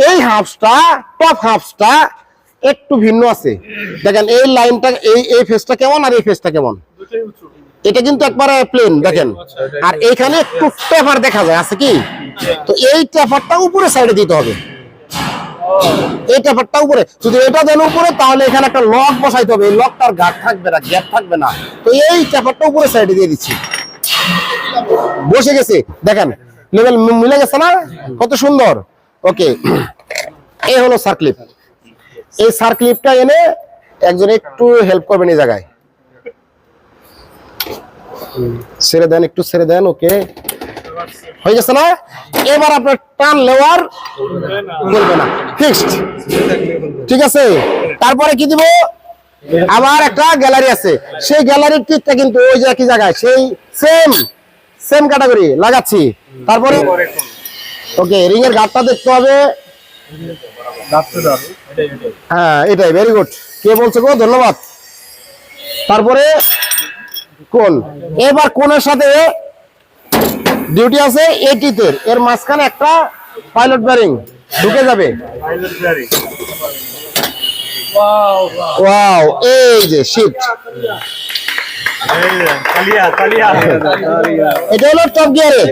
এই হাফসটা টপ হাফসটা একটু ভিন্ন আছে। দেখেন এই লাইনটা এই ফেসটা কেমন আর এই ফেসটা কেমন, এটা কিন্তু একবারে প্লেন দেখেন, আর এইখানে একটু টেপার দেখা যায় আছে কি, তো এই টেপারটা উপরে সাইডে দিতে হবে, এই টেপারটা উপরে, যদি এটা দেন উপরে তাহলে এখানে একটা লক বসাইতে হবে, এই লকটার গার্ড থাকবে না, গ্যাপ থাকবে না, তো এই টেপারটা উপরে সাইডে দিয়ে দিচ্ছি, বসে গেছে দেখেন, লেভেল মিলে গেছে না, কত সুন্দর। ওকে, এই হলো সার্কলিপ, এই সার্কলিপটা এনে একজন একটু হেল্প করবেন এই জায়গায়, ছেড়ে দেন, একটু ছেড়ে দেন। ওকে, হয়ে গেছে না? এবার আপনার টান লেওয়ার বলবে না, ফিক্সড, ঠিক আছে। তারপরে কি দিব, আবার একটা গ্যালারি আছে, সেই গ্যালারির টিকটা কিন্তু ওই যে একই জায়গায়, সেই সেম ক্যাটাগরি লাগাচ্ছি। তারপরে ওকে, রিং এর গার্ডটা দেখতে হবে, হ্যাঁ এটাই, ভেরি গুড। কে বলছে গো, ধন্যবাদ। তারপরে কোন, এবার কোনের সাথে ডিউটি আছে 80 এর মাঝখানে একটা পাইলট বেয়ারিং ঢুকে যাবে। ওয়াও, এই যে শিট, এটা হলো টপ গিয়ারে।